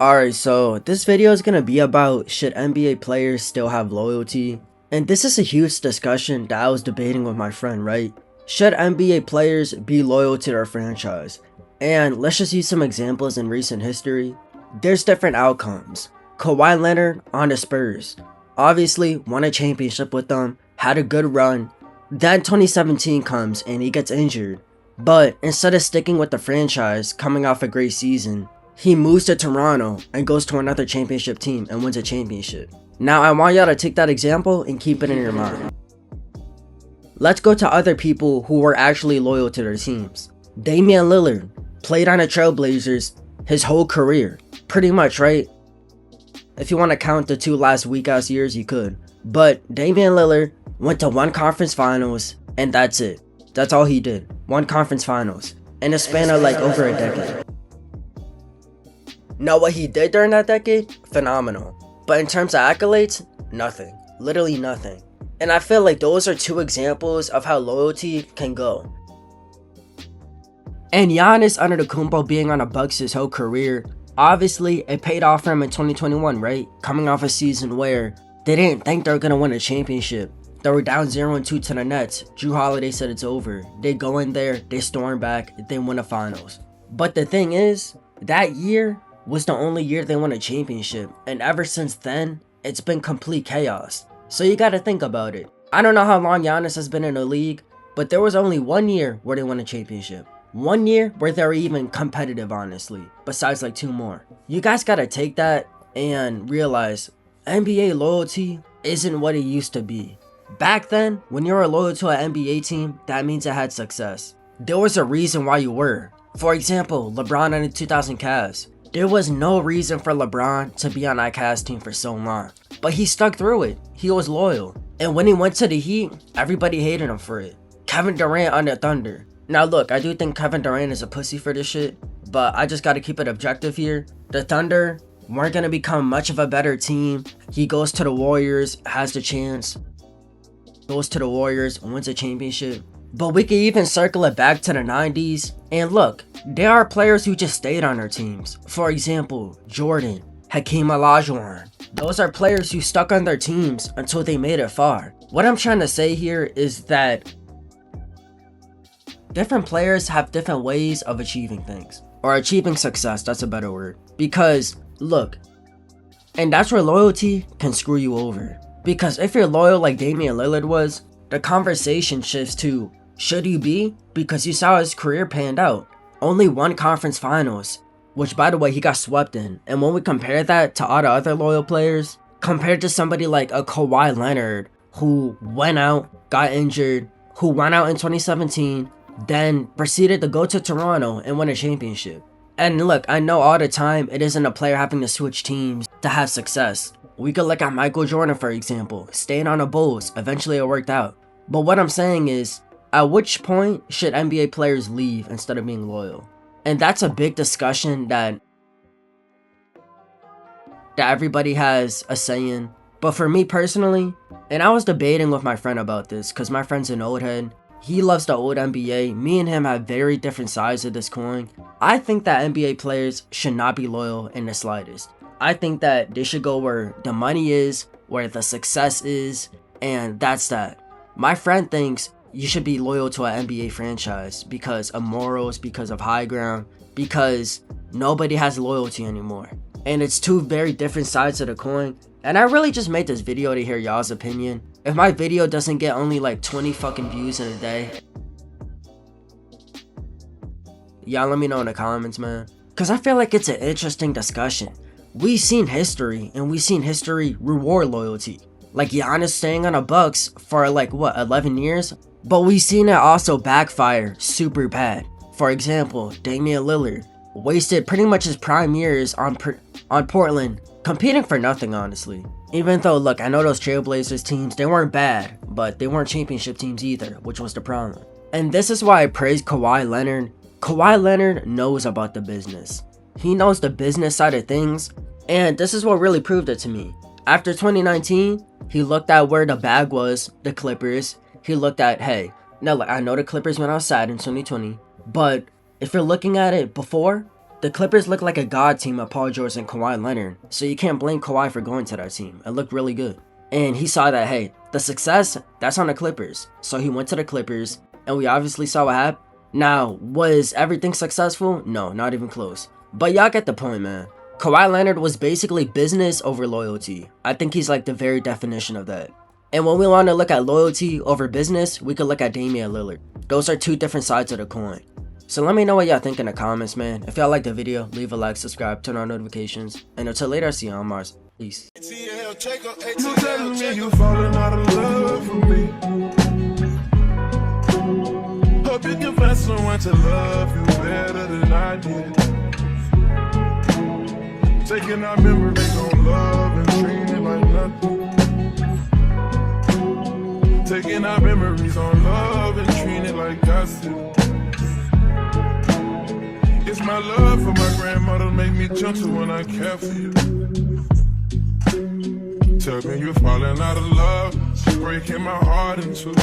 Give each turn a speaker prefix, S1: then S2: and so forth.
S1: Alright, so this video is gonna be about should NBA players still have loyalty? And this is a huge discussion that I was debating with my friend, right? Should NBA players be loyal to their franchise? And let's just use some examples in recent history. There's different outcomes. Kawhi Leonard on the Spurs. Obviously won a championship with them, had a good run. Then 2017 comes and he gets injured. But instead of sticking with the franchise coming off a great season, he moves to Toronto and goes to another championship team and wins a championship. Now I want y'all to take that example and keep it in your mind. Let's go to other people who were actually loyal to their teams. Damian Lillard played on the Trailblazers his whole career. Pretty much, right? If you want to count the two last weak ass years, you could. But Damian Lillard went to one conference finals and that's it. That's all he did. One conference finals. In a span of like over a decade. Now what he did during that decade, phenomenal. But in terms of accolades, nothing. Literally nothing. And I feel like those are two examples of how loyalty can go. And Giannis Antetokounmpo being on the Bucks his whole career, obviously it paid off for him in 2021, right? Coming off a season where they didn't think they were going to win a championship. They were down 0-2 to the Nets. Drew Holiday said it's over. They go in there, they storm back, they win the finals. But the thing is, that year was the only year they won a championship, and ever since then, it's been complete chaos. So you gotta think about it. I don't know how long Giannis has been in the league, but there was only 1 year where they won a championship. 1 year where they were even competitive, honestly, besides like 2 more. You guys gotta take that and realize NBA loyalty isn't what it used to be. Back then, when you were loyal to an NBA team, that means it had success. There was a reason why you were. For example, LeBron and the 2000 Cavs. There was no reason for LeBron to be on that Cavs team for so long. But he stuck through it. He was loyal. And when he went to the Heat, everybody hated him for it. Kevin Durant on the Thunder. Now look, I do think Kevin Durant is a pussy for this shit, but I just gotta keep it objective here. The Thunder weren't gonna become much of a better team. He goes to the Warriors, has the chance. Goes to the Warriors, wins a championship. But we can even circle it back to the 90s. And look, there are players who just stayed on their teams. For example, Jordan, Hakeem Olajuwon. Those are players who stuck on their teams until they made it far. What I'm trying to say here is that different players have different ways of achieving things. Or achieving success, that's a better word. Because, look, and that's where loyalty can screw you over. Because if you're loyal like Damian Lillard was, the conversation shifts to, should you be? Because you saw his career panned out. Only 1 conference finals, which by the way he got swept in. And when we compare that to all the other loyal players, compared to somebody like a Kawhi Leonard, who went out, got injured, who went out in 2017, then proceeded to go to Toronto and win a championship. And look, I know all the time it isn't a player having to switch teams to have success. We could look at Michael Jordan, for example, staying on the Bulls, eventually it worked out. But what I'm saying is, at which point should NBA players leave instead of being loyal? And that's a big discussion that everybody has a say in. But for me personally, and I was debating with my friend about this, because my friend's an old head. He loves the old NBA. Me and him have very different sides of this coin. I think that NBA players should not be loyal in the slightest. I think that they should go where the money is, where the success is, and that's that. My friend thinks you should be loyal to an NBA franchise because of morals, because of high ground, because nobody has loyalty anymore. And it's two very different sides of the coin. And I really just made this video to hear y'all's opinion. If my video doesn't get only like 20 fucking views in a day, y'all let me know in the comments, man. Because I feel like it's an interesting discussion. We've seen history, and we've seen history reward loyalty. Like Giannis staying on the Bucks for like, what, 11 years? But we've seen it also backfire super bad. For example, Damian Lillard wasted pretty much his prime years on Portland, competing for nothing, honestly. Even though, look, I know those Trailblazers teams, they weren't bad, but they weren't championship teams either, which was the problem. And this is why I praise Kawhi Leonard. Kawhi Leonard knows about the business. He knows the business side of things, and this is what really proved it to me. After 2019, he looked at where the bag was, the Clippers. He looked at, hey, now look, I know the Clippers went outside in 2020, but if you're looking at it before, The Clippers look like a god team of Paul George and Kawhi Leonard, so you can't blame Kawhi for going to that team. It looked really good. And he saw that, hey, the success, that's on the Clippers. So he went to the Clippers, and we obviously saw what happened. Now, was everything successful? No, not even close. But y'all get the point, man. Kawhi Leonard was basically business over loyalty. I think he's like the very definition of that. And when we want to look at loyalty over business, we could look at Damian Lillard. Those are two different sides of the coin. So let me know what y'all think in the comments, man. If y'all like the video, leave a like, subscribe, turn on notifications. And until later, I'll see you on Mars. Peace.
S2: You telling me you falling out of love for me. Hope you can find someone to love you better than I did. Taking our memories on love and treating it like nothing. Taking our memories on love and treating it like gossip. It's my love for my grandmother make me gentle when I care for you. Tell me you're falling out of love, she's breaking my heart in two.